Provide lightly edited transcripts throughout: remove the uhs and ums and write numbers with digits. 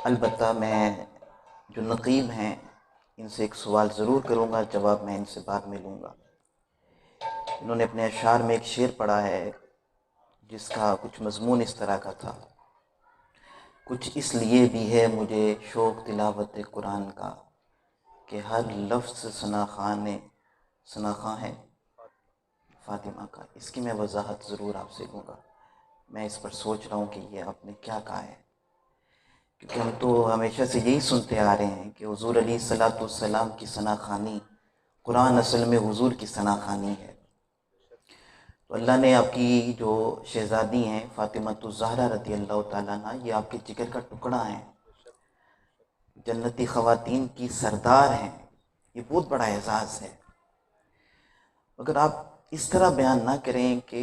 البتہ میں جو نقیب ہیں ان سے ایک سوال ضرور کروں گا، جواب میں ان سے بعد میں لوں گا۔ انہوں نے اپنے اشعار میں ایک شعر پڑھا ہے جس کا کچھ مضمون اس طرح کا تھا: کچھ اس لیے بھی ہے مجھے شوق تلاوت قرآن کا کہ ہر لفظ ثناخواں ہے فاطمہ کا۔ اس کی میں وضاحت ضرور آپ سے لوں گا۔ میں اس پر سوچ رہا ہوں کہ یہ آپ نے کیا کہا ہے، کیونکہ ہم تو ہمیشہ سے یہی سنتے آ رہے ہیں کہ حضور علیہ الصلوۃ والسلام کی ثنا خوانی قرآن اصل میں حضور کی ثنا خوانی ہے۔ تو اللہ نے آپ کی جو شہزادی ہیں فاطمہ الزہرا رضی اللہ تعالیٰ عنہ، یہ آپ کے جگر کا ٹکڑا ہیں، جنتی خواتین کی سردار ہیں۔ یہ بہت بڑا اعزاز ہے۔ مگر آپ اس طرح بیان نہ کریں کہ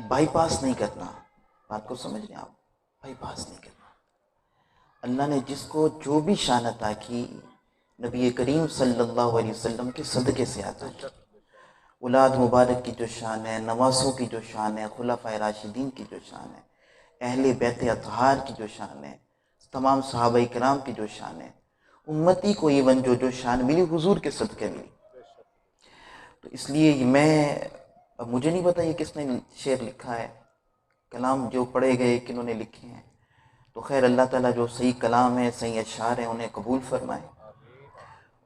بائی پاس نہیں کرنا، بات کو سمجھ رہے ہیں آپ، بائی پاس نہیں کرنا۔ اللہ نے جس کو جو بھی شان عطا کی، نبی کریم صلی اللہ علیہ وسلم کے صدقے سے عطا کی۔ اولاد مبارک کی جو شان ہے، نواسوں کی جو شان ہے، خلفائے راشدین کی جو شان ہے، اہل بیت اطہار کی جو شان ہے، تمام صحابہ کرام کی جو شان ہے، امتی کو ایون جو شان ملی حضور کے صدقے ملی۔ تو اس لیے اب مجھے نہیں پتا یہ کس نے شعر لکھا ہے، کلام جو پڑھے گئے کنہوں نے لکھے ہیں، تو خیر اللہ تعالیٰ جو صحیح کلام ہے، صحیح اشعار ہیں، انہیں قبول فرمائے،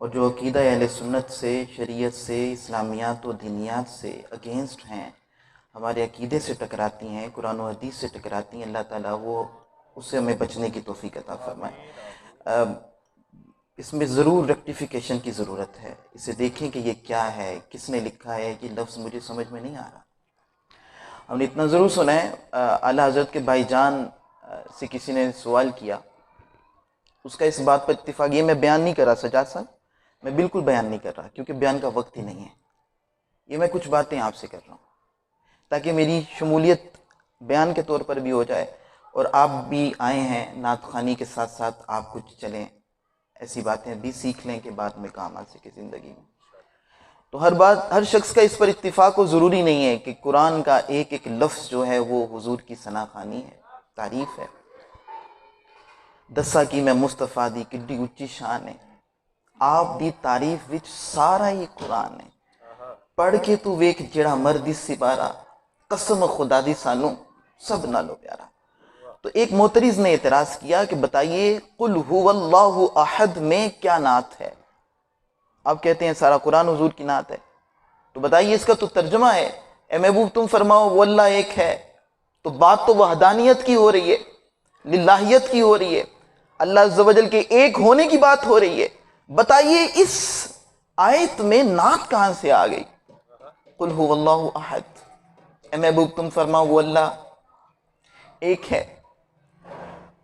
اور جو عقیدہ اہل سنت سے، شریعت سے، اسلامیات و دینیات سے اگینسٹ ہیں، ہمارے عقیدے سے ٹکراتی ہیں، قرآن و حدیث سے ٹکراتی ہیں، اللہ تعالیٰ وہ اس سے ہمیں بچنے کی توفیق عطا فرمائے۔ اس میں ضرور ریکٹیفیکیشن کی ضرورت ہے، اسے دیکھیں کہ یہ کیا ہے، کس نے لکھا ہے، یہ لفظ مجھے سمجھ میں نہیں آ رہا۔ ہم نے اتنا ضرور سنا ہے، اعلیٰ حضرت کے بھائی جان سے کسی نے سوال کیا، اس کا اس بات پر اتفاق، یہ میں بیان نہیں کر رہا سجاد صاحب، میں بالکل بیان نہیں کر رہا، کیونکہ بیان کا وقت ہی نہیں ہے، یہ میں کچھ باتیں آپ سے کر رہا ہوں تاکہ میری شمولیت بیان کے طور پر بھی ہو جائے، اور آپ بھی آئے ہیں نعت خوانی کے ساتھ ساتھ آپ کچھ چلیں، ایسی باتیں بھی سیکھ لیں کہ بعد میں کام آ سکے زندگی میں۔ تو ہر شخص کا اس پر اتفاق ہو ضروری نہیں ہے کہ قرآن کا ایک ایک لفظ جو ہے وہ حضور کی ثنا خوانی ہے، تعریف ہے۔ دسا کی میں مصطفیٰ دی کڈی اچی شان ہے، آپ دی تعریف وچ سارا ہی قرآن ہے۔ پڑھ کے تو ویک جڑا مردی سپارا، قسم خدا دی سانو سب نالو پیارا۔ تو ایک معترض نے اعتراض کیا کہ بتائیے قل هو اللہ احد میں کیا نعت ہے؟ آپ کہتے ہیں سارا قرآن حضور کی نعت ہے، تو بتائیے اس کا تو ترجمہ ہے، اے محبوب تم فرماؤ وہ اللہ ایک ہے، تو بات تو وحدانیت کی ہو رہی ہے، للہیت کی ہو رہی ہے، اللہ عز و جل کے ایک ہونے کی بات ہو رہی ہے۔ بتائیے اس آیت میں نعت کہاں سے آ گئی؟ قل هو اللہ احد، اے محبوب تم فرماؤ وہ اللہ ایک ہے۔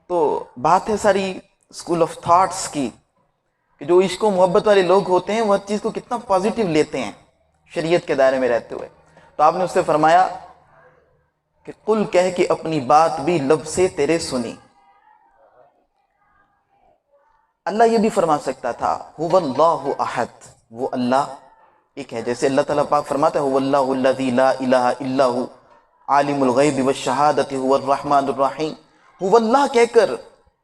تو بات ہے ساری اسکول آف تھاٹس کی، کہ جو عشق و محبت والے لوگ ہوتے ہیں وہ ہر چیز کو کتنا پازیٹیو لیتے ہیں شریعت کے دائرے میں رہتے ہوئے۔ تو آپ نے اس سے فرمایا کہ قل کہہ کے اپنی بات بھی لب سے تیرے سنی۔ اللہ یہ بھی فرما سکتا تھا هو اللہ احد، وہ اللہ ایک ہے، جیسے اللہ تعالیٰ پاک فرماتا ہے هو اللہ الذی لا الہ الا هو عالم الغیب والشہادۃ هو الرحمن الرحیم۔ هو اللہ کہہ کر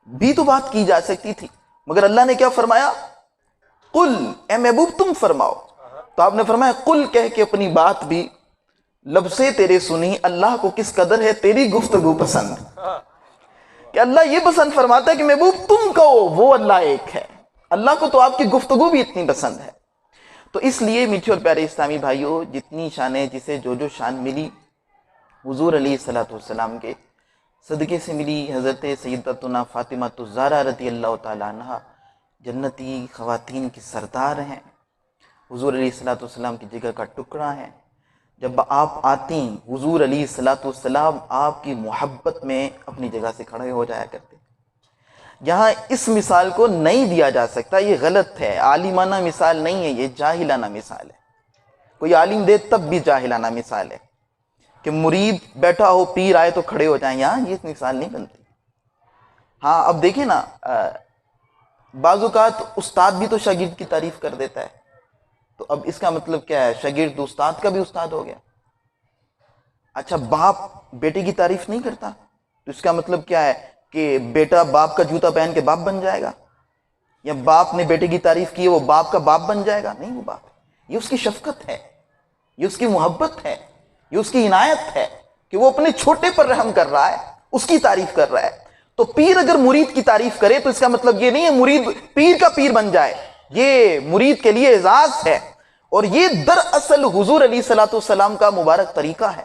بھی تو بات کی جا سکتی تھی، مگر اللہ نے کیا فرمایا؟ قل، اے محبوب تم فرماؤ۔ تو آپ نے فرمایا قل کہہ کے اپنی بات بھی لب سے تیرے سنی۔ اللہ کو کس قدر ہے تیری گفتگو پسند، کہ اللہ یہ پسند فرماتا ہے کہ محبوب تم کہو وہ اللہ ایک ہے، اللہ کو تو آپ کی گفتگو بھی اتنی پسند ہے۔ تو اس لیے میٹھے اور پیارے اسلامی بھائیوں، جتنی شانیں جسے جو شان ملی حضور علیہ الصلوۃ والسلام کے صدقے سے ملی، حضرت سیدتنا فاطمہ الزہرا رضی اللہ تعالیٰ عنہ جنتی خواتین کی سردار ہیں، حضور علیہ الصلوۃ والسلام کی جگر کا ٹکڑا ہیں۔ جب آپ آتی حضور علیہ الصلوۃ والسلام آپ کی محبت میں اپنی جگہ سے کھڑے ہو جایا کرتے۔ یہاں اس مثال کو نہیں دیا جا سکتا، یہ غلط ہے، عالمانہ مثال نہیں ہے، یہ جاہلانہ مثال ہے۔ کوئی عالم دے تب بھی جاہلانہ مثال ہے کہ مرید بیٹھا ہو پیر آئے تو کھڑے ہو جائیں، یہاں یہ مثال نہیں بنتی۔ ہاں اب دیکھیں نا، بعض اوقات استاد بھی تو شاگرد کی تعریف کر دیتا ہے، تو اب اس کا مطلب کیا ہے؟ شاگرد استاد کا بھی استاد ہو گیا۔ اچھا باپ بیٹے کی تعریف نہیں کرتا، تو اس کا مطلب کیا ہے؟ کہ بیٹا باپ کا جوتا پہن کے باپ بن جائے گا، یا باپ نے بیٹے کی تعریف کی ہے وہ باپ کا باپ بن جائے گا؟ نہیں، وہ باپ، یہ اس کی شفقت ہے، یہ اس کی محبت ہے، یہ اس کی عنایت ہے کہ وہ اپنے چھوٹے پر رحم کر رہا ہے، اس کی تعریف کر رہا ہے۔ تو پیر اگر مرید کی تعریف کرے تو اس کا مطلب یہ نہیں ہے مرید پیر کا پیر بن جائے، یہ مرید کے لیے اعزاز ہے، اور یہ دراصل حضور علیہ الصلوۃ والسلام کا مبارک طریقہ ہے،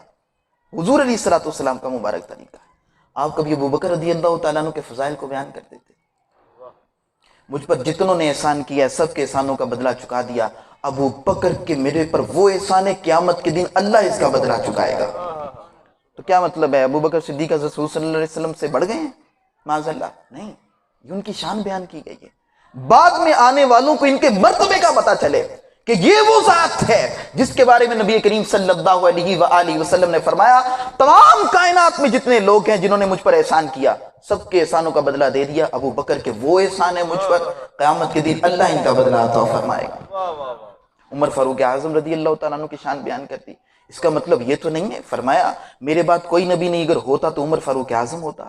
حضور علیہ الصلوۃ والسلام کا مبارک طریقہ ہے۔ آپ کبھی ابوبکر رضی اللہ تعالیٰ عنہ کے فضائل کو بیان کرتے تھے، مجھ پر جتنوں نے احسان کیا سب کے احسانوں کا بدلہ چکا دیا، ابو بکر کے میرے پر وہ احسان ہے قیامت کے دن اللہ اس کا بدلہ چکائے گا۔ تو کیا مطلب ہے ابو بکر صدیق رسول صلی اللہ علیہ وسلم سے بڑھ گئے ہیں؟ معاذ اللہ، نہیں، یہ ان کی شان بیان کی گئی ہے، بعد میں آنے والوں کو ان کے مرتبے کا پتہ چلے کہ یہ وہ ذات ہے جس کے بارے میں نبی کریم صلی اللہ علیہ وآلہ وسلم نے فرمایا تمام کائنات میں جتنے لوگ ہیں جنہوں نے مجھ پر احسان کیا سب کے احسانوں کا بدلہ دے دیا، ابو بکر کے وہ احسان ہے مجھ پر، قیامت کے دن اللہ ان کا بدلہ عطا فرمائے گا۔ عمر فاروق اعظم رضی اللہ تعالیٰ عنہ کی شان بیان کرتی، اس کا مطلب یہ تو نہیں ہے، فرمایا میرے بعد کوئی نبی نہیں، اگر ہوتا تو عمر فاروق اعظم ہوتا۔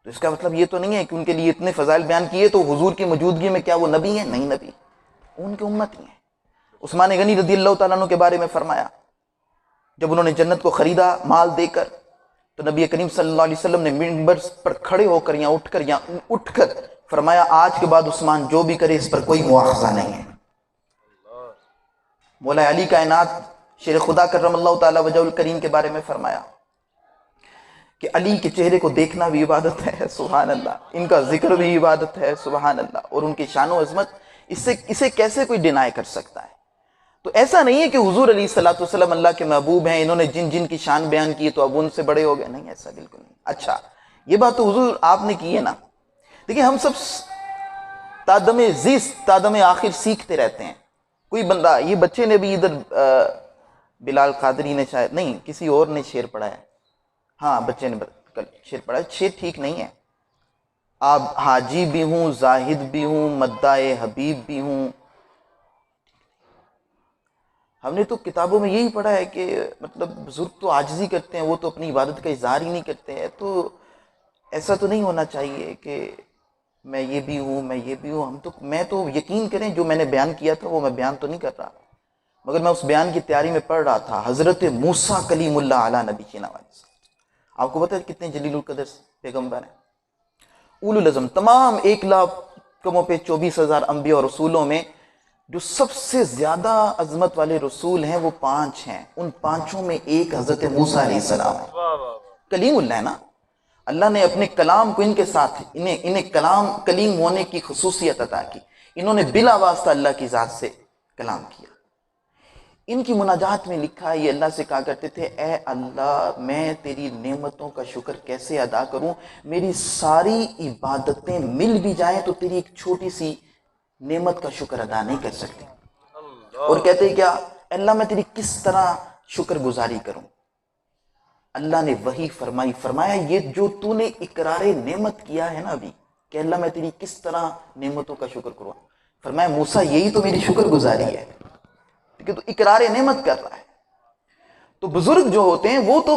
تو اس کا مطلب یہ تو نہیں ہے کہ ان کے لیے اتنے فضائل بیان کیے تو حضور کی موجودگی میں کیا وہ نبی ہیں؟ نہیں نبی، ان کے امت ہی ہیں۔ عثمان غنی رضی اللہ تعالیٰ عنہ کے بارے میں فرمایا جب انہوں نے جنت کو خریدا مال دے کر تو نبی کریم صلی اللہ علیہ وسلم نے منبر پر کھڑے ہو کر یا اٹھ کر فرمایا آج کے بعد عثمان جو بھی کرے اس پر کوئی مواخذہ نہیں ہے۔ مولا علی کائنات شیر خدا کرم اللہ تعالی وجہ الکریم کے بارے میں فرمایا کہ علی کے چہرے کو دیکھنا بھی عبادت ہے، سبحان اللہ، ان کا ذکر بھی عبادت ہے، سبحان اللہ، اور ان کی شان و عظمت اسے کیسے کوئی ڈینائی کر سکتا ہے؟ تو ایسا نہیں ہے کہ حضور علیہ الصلوۃ والسلام اللہ کے محبوب ہیں، انہوں نے جن کی شان بیان کی تو اب ان سے بڑے ہو گئے، نہیں، ایسا بالکل نہیں۔ اچھا یہ بات تو حضور آپ نے کی ہے نا، دیکھیں ہم سب تادم زیست تادم آخر سیکھتے رہتے ہیں۔ کوئی بندہ، یہ بچے نے بھی ادھر بلال قادری نے شاید نہیں کسی اور نے شعر پڑھا ہے، ہاں بچے نے کل شعر پڑھا ہے، شعر ٹھیک نہیں ہے، آپ حاجی بھی ہوں، زاہد بھی ہوں، مداح حبیب بھی ہوں۔ ہم نے تو کتابوں میں یہی پڑھا ہے کہ مطلب بزرگ تو عاجزی کرتے ہیں، وہ تو اپنی عبادت کا اظہار ہی نہیں کرتے ہیں، تو ایسا تو نہیں ہونا چاہیے کہ میں یہ بھی ہوں میں یہ بھی ہوں۔ میں تو یقین کریں جو میں نے بیان کیا تھا وہ میں بیان تو نہیں کر رہا، مگر میں اس بیان کی تیاری میں پڑھ رہا تھا حضرت موسیٰ کلیم اللہ علی نبینا علیہ۔ آپ کو پتہ ہے کتنے جلیل القدر پیغمبر ہیں؟ اولو العزم تمام 1,24,000 انبیاء اور رسولوں میں جو سب سے زیادہ عظمت والے رسول ہیں وہ 5 ہیں، ان 5 میں ایک حضرت موسیٰ علیہ السلام ہے، کلیم اللہ ہے نا۔ اللہ نے اپنے کلام کو ان کے ساتھ انہیں کلیم ہونے کی خصوصیت عطا کی، انہوں نے بلا واسطہ اللہ کی ذات سے کلام کیا۔ ان کی مناجات میں لکھا ہے یہ اللہ سے کہا کرتے تھے اے اللہ میں تیری نعمتوں کا شکر کیسے ادا کروں، میری ساری عبادتیں مل بھی جائیں تو تیری ایک چھوٹی سی نعمت کا شکر ادا نہیں کر سکتے۔ اور کہتے ہیں کیا اللہ میں تیری کس طرح شکر گزاری کروں؟ اللہ نے وہی فرمایا یہ جو تو نے اقرار نعمت کیا ہے نا ابھی کہ اللہ میں تیری کس طرح نعمتوں کا شکر کروں، فرمایا موسیٰ یہی تو میری شکر گزاری ہے کہ تو اقرار نعمت کر رہا ہے۔ تو بزرگ جو ہوتے ہیں وہ تو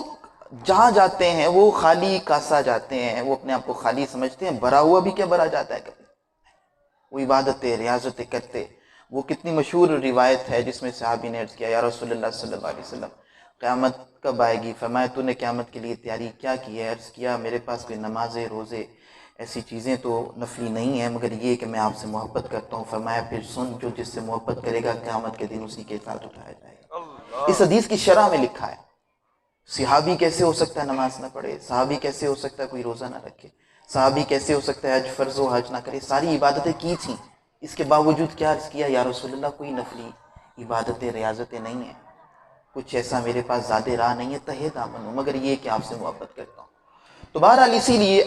جہاں جاتے ہیں وہ خالی کاسا جاتے ہیں، وہ اپنے آپ کو خالی سمجھتے ہیں، بھرا ہوا بھی کیا بھرا جاتا ہے کبھی، وہ عبادتیں ریاضتیں کرتے۔ وہ کتنی مشہور روایت ہے جس میں صحابی نے عرض کیا یا رسول اللہ صلی اللہ علیہ وسلم قیامت کب آئے گی؟ فرمایا تو نے قیامت کے لیے تیاری کیا کی ہے؟ عرض کیا میرے پاس کوئی نمازیں روزے ایسی چیزیں تو نفلی نہیں ہیں مگر یہ کہ میں آپ سے محبت کرتا ہوں۔ فرمایا پھر سن جو جس سے محبت کرے گا قیامت کے دن اسی کے ساتھ اٹھایا جائے گا۔ اس حدیث کی شرح میں لکھا ہے صحابی کیسے ہو سکتا ہے نماز نہ پڑھے، صحابی کیسے ہو سکتا ہے کوئی روزہ نہ رکھے، صحابی کیسے ہو سکتا ہے حج فرض و حج نہ کرے، ساری عبادتیں کی تھیں، اس کے باوجود کیا عرض کیا یا رسول اللہ کوئی نفلی عبادتیں ریاضتیں نہیں ہیں، کچھ ایسا میرے پاس زیادہ راہ نہیں ہے، تہہ دامن ہوں مگر یہ کہ آپ سے محبت کرتا ہوں۔ تو بہرحال اسی لیے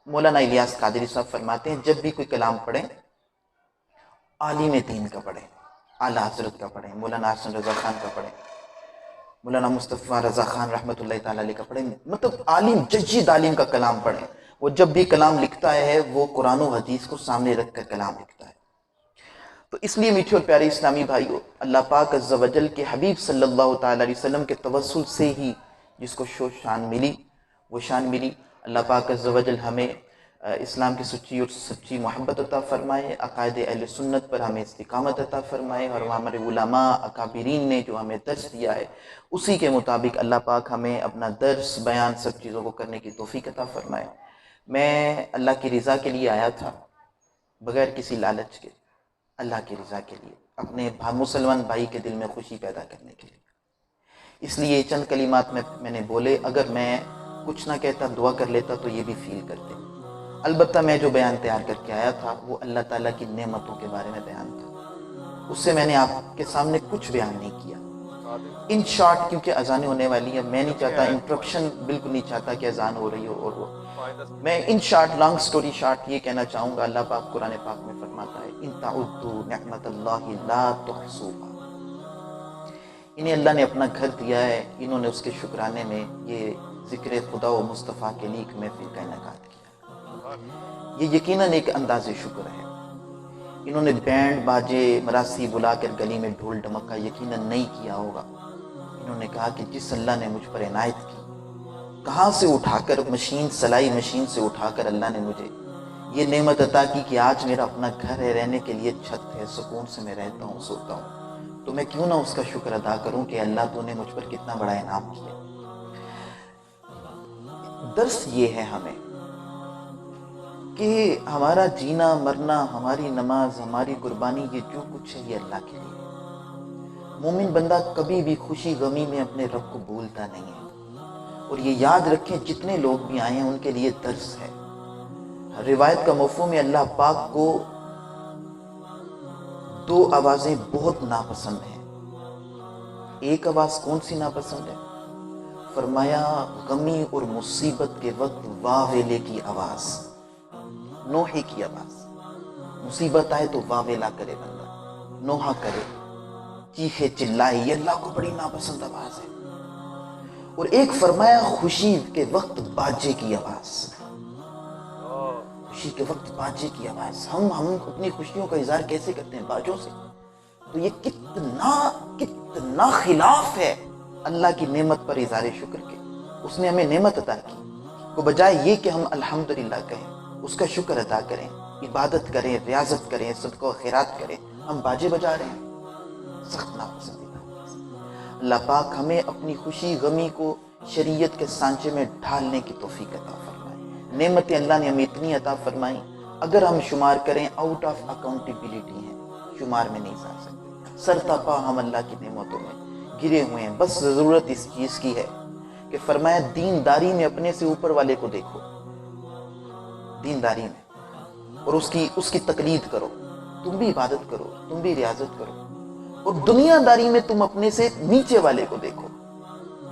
مولانا الیاس قادری صاحب فرماتے ہیں جب بھی کوئی کلام پڑھیں عالم دین کا پڑھیں، اعلیٰ حضرت کا پڑھیں، مولانا حسن رضا خان کا پڑھیں، مولانا مصطفیٰ رضا خان رحمۃ اللہ تعالیٰ علیہ کا پڑھیں، مطلب عالم ججید عالم کا کلام پڑھیں۔ وہ جب بھی کلام لکھتا ہے وہ قرآن و حدیث کو سامنے رکھ کر کلام لکھتا ہے۔ تو اس لیے میٹھے اور پیارے اسلامی بھائیو، اللہ پاک عز و جل کے حبیب صلی اللہ تعالیٰ علیہ وسلم کے توسل سے ہی جس کو شان ملی وہ شان ملی، اللہ پاک عز و جل ہمیں اسلام کی سچی اور سچی محبت عطا فرمائے، عقائد اہل سنت پر ہمیں استقامت عطا فرمائے، اور ہمارے علماء اکابرین نے جو ہمیں درس دیا ہے اسی کے مطابق اللہ پاک ہمیں اپنا درس بیان سب چیزوں کو کرنے کی توفیق عطا فرمائے۔ میں اللہ کی رضا کے لیے آیا تھا، بغیر کسی لالچ کے، اللہ کی رضا کے لیے، اپنے مسلمان بھائی کے دل میں خوشی پیدا کرنے کے لیے۔ اس لیے چند کلمات میں نے بولے، اگر میں کچھ نہ کہتا دعا کر لیتا تو یہ بھی فیل کرتے۔ البتہ میں جو بیان تیار کر کے آیا تھا وہ اللہ تعالیٰ کی نعمتوں کے بارے میں بیان تھا، اس سے میں نے آپ کے سامنے کچھ بیان نہیں کیا۔ ان شارٹ، کیونکہ اذانیں ہونے والی ہیں، میں نہیں چاہتا انٹرپشن، بالکل نہیں چاہتا کہ اذان ہو رہی ہو اور وہ میں in short, long story short یہ کہنا چاہوں گا، اللہ پاک قرآن پاک میں فرماتا ہے ان تعدوا نعمت اللہ لا تحصوها۔ انہیں اللہ نے اپنا گھر دیا ہے، انہوں نے اس کے شکرانے میں یہ ذکر خدا و مصطفیٰ کے لیے ایک محفل کا انعقاد کیا۔ یہ یقیناً ایک انداز شکر ہے۔ انہوں نے بینڈ باجے مراسی بلا کر گلی میں ڈھول ڈمکا یقیناً نہیں کیا ہوگا۔ انہوں نے کہا کہ جس اللہ نے مجھ پر عنایت کی، کہاں سے اٹھا کر سلائی مشین سے اٹھا کر اللہ نے مجھے یہ نعمت عطا کی کہ آج میرا اپنا گھر ہے، رہنے کے لیے چھت ہے، سکون سے میں رہتا ہوں، سوتا ہوں، تو میں کیوں نہ اس کا شکر ادا کروں کہ اللہ تو نے مجھ پر کتنا بڑا انعام کیا۔ درس یہ ہے ہمیں کہ ہمارا جینا مرنا، ہماری نماز، ہماری قربانی، یہ جو کچھ ہے یہ اللہ کے لیے۔ مومن بندہ کبھی بھی خوشی غمی میں اپنے رب کو بھولتا نہیں ہے، اور یہ یاد رکھیں جتنے لوگ بھی آئے ہیں ان کے لیے درس ہے۔ روایت کا مفہوم ہے اللہ پاک کو دو آوازیں بہت ناپسند ہیں۔ ایک آواز کون سی ناپسند ہے؟ فرمایا غمی اور مصیبت کے وقت واہ ویلے کی آواز، نوحے کی آواز۔ مصیبت آئے تو واہ ویلا کرے بندہ، نوحہ کرے، چیخے چلائے، یہ اللہ کو بڑی ناپسند آواز ہے۔ اور ایک فرمایا خوشی کے وقت باجے کی آواز، خوشی کے وقت باجے کی آواز۔ ہم اپنی خوشیوں کا اظہار کیسے کرتے ہیں؟ باجوں سے۔ تو یہ کتنا خلاف ہے اللہ کی نعمت پر اظہار شکر کے۔ اس نے ہمیں نعمت عطا کی، کو بجائے یہ کہ ہم الحمدللہ کہیں، اس کا شکر ادا کریں، عبادت کریں، ریاضت کریں، صدقہ و خیرات کریں، ہم باجے بجا رہے ہیں، سخت ناپسندیدہ۔ اللہ پاک ہمیں اپنی خوشی غمی کو شریعت کے سانچے میں ڈھالنے کی توفیق عطا فرمائے۔ نعمتیں اللہ نے ہمیں اتنی عطا فرمائیں، اگر ہم شمار کریں آؤٹ آف اکاؤنٹیبلٹی ہیں، شمار میں نہیں جا سکتے۔ سر تپا ہم اللہ کی نعمتوں میں گرے ہوئے ہیں۔ بس ضرورت اس چیز کی ہے کہ فرمایا دینداری میں اپنے سے اوپر والے کو دیکھو، دینداری میں، اور اس کی تقلید کرو، تم بھی عبادت کرو، تم بھی ریاضت کرو، اور دنیا داری میں تم اپنے سے نیچے والے کو دیکھو،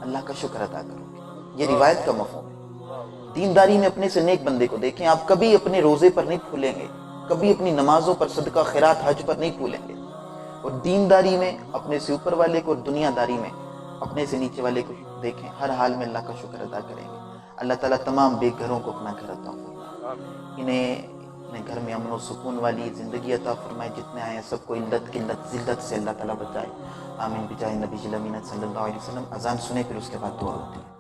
اللہ کا شکر ادا کرو۔ یہ روایت کا مفہوم ہے۔ دینداری میں اپنے سے نیک بندے کو دیکھیں، آپ کبھی اپنے روزے پر نہیں پھولیں گے، کبھی اپنی نمازوں پر، صدقہ خیرات حج پر نہیں پھولیں گے، اور دینداری میں اپنے سے اوپر والے کو، اور دنیا داری میں اپنے سے نیچے والے کو دیکھیں، ہر حال میں اللہ کا شکر ادا کریں گے۔ اللہ تعالیٰ تمام بے گھروں کو اپنا گھر عطا فرمائے، انہیں اپنے گھر میں امن و سکون والی زندگی عطا فرمائے، جتنے آئے ہیں سب کو علت قلت ذلت سے اللہ تعالیٰ بچائے، آمین بجائے نبی الامین صلی اللہ علیہ وسلم۔ اذان سنیں پھر اس کے بعد دعا ہوتی ہے۔